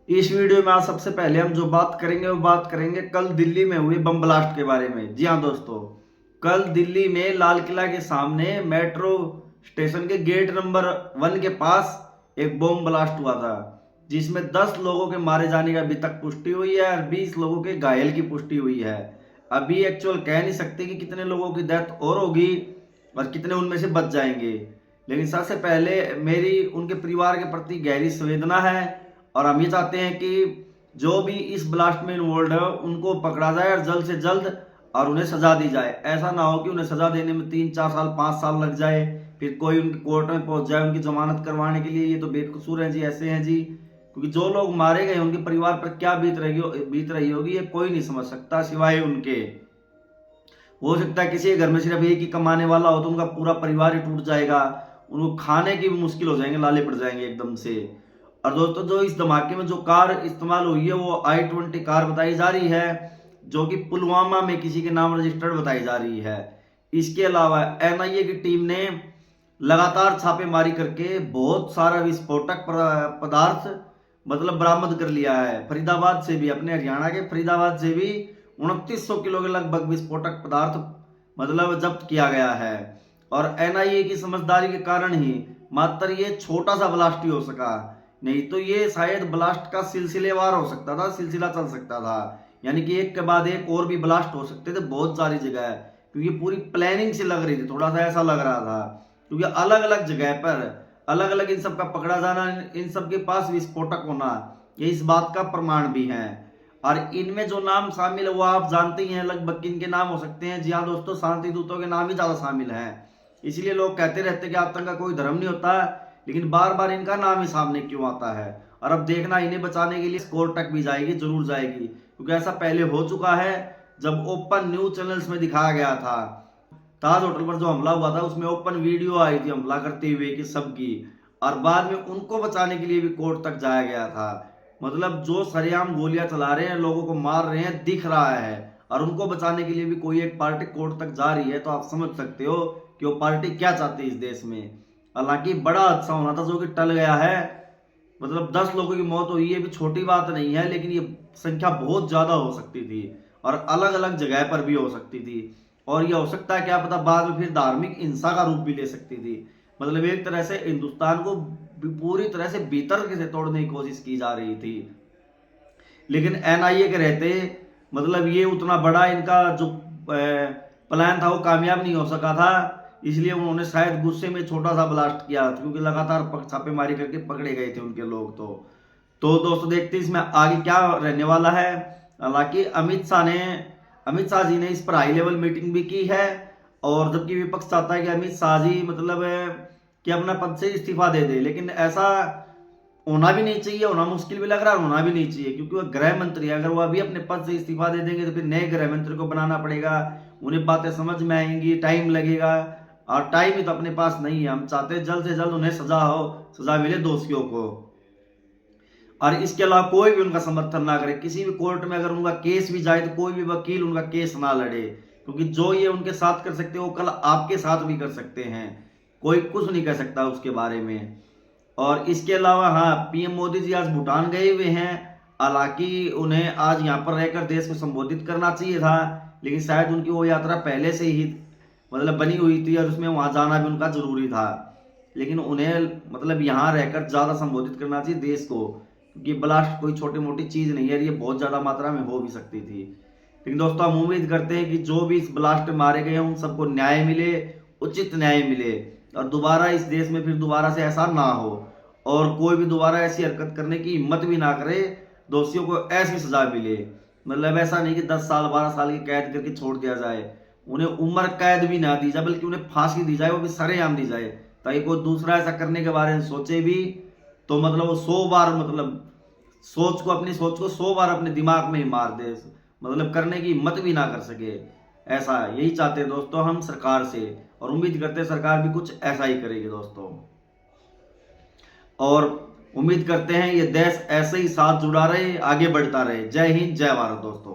इस वीडियो में आज सबसे पहले हम जो बात करेंगे वो बात करेंगे कल दिल्ली में हुए बम ब्लास्ट के बारे में। जी हाँ दोस्तों, कल दिल्ली में लाल किला के सामने मेट्रो स्टेशन के गेट नंबर 1 के पास एक बम ब्लास्ट हुआ था, जिसमें 10 लोगों के मारे जाने की अभी तक पुष्टि हुई है और 20 लोगों के घायल की पुष्टि हुई है। अभी एक्चुअल कह नहीं सकते कि कितने लोगों की डेथ और होगी और कितने उनमें से बच जाएंगे, लेकिन सबसे पहले मेरी उनके परिवार के प्रति गहरी संवेदना है और हम ये चाहते हैं कि जो भी इस ब्लास्ट में इन्वॉल्व है उनको पकड़ा जाए और जल्द से जल्द और उन्हें सजा दी जाए। ऐसा ना हो कि उन्हें सजा देने में 3-4 साल 5 साल लग जाए, फिर कोई उनकी कोर्ट में पहुंच जाए उनकी जमानत करवाने के लिए। ये तो बेकसूर हैं जी, ऐसे हैं जी, क्योंकि जो लोग मारे गए उनके परिवार पर क्या बीत रही होगी ये कोई नहीं समझ सकता सिवाय उनके। हो सकता है किसी के घर में सिर्फ एक ही कमाने वाला हो तो उनका पूरा परिवार ही टूट जाएगा, उनको खाने की भी मुश्किल हो जाएंगे, लाले पड़ जाएंगे एकदम से। और दोस्तों, जो इस धमाके में जो कार इस्तेमाल हुई है वो i20 कार बताई जा रही है, जो कि पुलवामा में किसी के नाम रजिस्टर्ड बताई जा रही है। इसके अलावा एनआईए की टीम ने लगातार छापेमारी करके बहुत सारा विस्फोटक पदार्थ बरामद कर लिया है। फरीदाबाद से भी, अपने हरियाणा के फरीदाबाद से भी 2900 किलो के लगभग विस्फोटक पदार्थ जब्त किया गया है। और एनआईए की समझदारी के कारण ही मात्र ये छोटा सा ब्लास्ट ही हो सका, नहीं तो ये शायद ब्लास्ट का सिलसिलेवार हो सकता था, सिलसिला चल सकता था, यानी कि एक के बाद एक और भी ब्लास्ट हो सकते थे बहुत सारी जगह, क्योंकि पूरी प्लानिंग से लग रही थी, थोड़ा सा ऐसा लग रहा था, क्योंकि अलग अलग जगह पर अलग अलग इन सब का पकड़ा जाना, इन सब के पास विस्फोटक होना, ये इस बात का प्रमाण भी है। और इनमें जो नाम शामिल है वो आप जानते ही हैं लगभग किन के नाम हो सकते हैं। जी हाँ दोस्तों, शांति दूतों के नाम ही ज्यादा शामिल हैं, इसलिए लोग कहते रहते हैं कि आतंक का कोई धर्म नहीं होता, लेकिन बार बार इनका नाम ही सामने क्यों आता है। और अब देखना, इन्हें बचाने के लिए कोर्ट तक भी जाएगी, जरूर जाएगी, क्योंकि ऐसा पहले हो चुका है जब ओपन न्यूज चैनल्स में दिखाया गया था। ताज होटल पर जो हमला हुआ था उसमें ओपन वीडियो आई थी हमला करते हुए कि सबकी, और बाद में उनको बचाने के लिए भी कोर्ट तक जाया गया था। जो सरेआम गोलियां चला रहे हैं, लोगों को मार रहे हैं, दिख रहा है, और उनको बचाने के लिए भी कोई एक पार्टी कोर्ट तक जा रही है, तो आप समझ सकते हो कि वो पार्टी क्या चाहती है इस देश में। हालांकि बड़ा अच्छा होना था जो कि टल गया है। 10 लोगों की मौत हुई है भी छोटी बात नहीं है, लेकिन ये संख्या बहुत ज्यादा हो सकती थी और अलग अलग जगह पर भी हो सकती थी, और ये हो सकता है क्या पता बाद में फिर धार्मिक हिंसा का रूप भी ले सकती थी। एक तरह से हिंदुस्तान को पूरी तरह से भीतर से तोड़ने की कोशिश की जा रही थी, लेकिन एनआईए के रहते ये उतना बड़ा इनका जो प्लान था वो कामयाब नहीं हो सका था, इसलिए उन्होंने शायद गुस्से में छोटा सा ब्लास्ट किया, क्योंकि लगातार छापेमारी करके पकड़े गए थे उनके लोग। तो दोस्तों, देखते हैं इसमें आगे क्या रहने वाला है। हालांकि अमित शाह जी ने इस पर हाई लेवल मीटिंग भी की है, और जबकि विपक्ष चाहता है कि अमित शाह जी कि अपना पद से इस्तीफा दे दे, लेकिन ऐसा होना भी नहीं चाहिए, होना मुश्किल भी लग रहा है, होना भी नहीं चाहिए, क्योंकि वह गृह मंत्री है। अगर वो अभी अपने पद से इस्तीफा दे देंगे तो फिर नए गृह मंत्री को बनाना पड़ेगा, उन्हें बातें समझ में आएंगी, टाइम लगेगा, और टाइम ही तो अपने पास नहीं है। हम चाहते हैं जल्द से जल्द उन्हें सजा मिले दोषियों को, और इसके अलावा कोई भी उनका समर्थन ना करे। किसी भी कोर्ट में अगर उनका केस भी जाए तो कोई भी वकील उनका केस ना लड़े, क्योंकि जो ये उनके साथ कर सकते हैं वो कल आपके साथ भी कर सकते हैं, कोई कुछ नहीं कर सकता उसके बारे में। और इसके अलावा हाँ, पीएम मोदी जी आज भूटान गए हुए हैं। हालांकि उन्हें आज यहाँ पर रहकर देश को संबोधित करना चाहिए था, लेकिन शायद उनकी वो यात्रा पहले से ही बनी हुई थी और उसमें वहां जाना भी उनका जरूरी था, लेकिन उन्हें यहाँ रहकर ज्यादा संबोधित करना चाहिए देश को, क्योंकि ब्लास्ट कोई छोटी मोटी चीज नहीं है, ये बहुत ज्यादा मात्रा में हो भी सकती थी। लेकिन दोस्तों, हम उम्मीद करते हैं कि जो भी इस ब्लास्ट में मारे गए हैं उन सबको न्याय मिले, उचित न्याय मिले, और दोबारा इस देश में फिर दोबारा से ऐसा ना हो, और कोई भी दोबारा ऐसी हरकत करने की हिम्मत भी ना करे, दोषियों को ऐसी सजा मिले। ऐसा नहीं कि 10 साल 12 साल की कैद करके छोड़ दिया जाए, उन्हें उम्र कैद भी ना दी जाए, बल्कि उन्हें फांसी दी जाए, वो भी सरेआम दी जाए, ताकि कोई दूसरा ऐसा करने के बारे में सोचे भी तो वो 100 बार अपनी सोच को 100 बार अपने दिमाग में ही मार दे, करने की हिम्मत भी ना कर सके। ऐसा यही चाहते हैं दोस्तों हम सरकार से, और उम्मीद करते हैं सरकार भी कुछ ऐसा ही करेगी दोस्तों, और उम्मीद करते हैं ये देश ऐसे ही साथ जुड़ा रहे, आगे बढ़ता रहे। जय हिंद, जय भारत दोस्तों।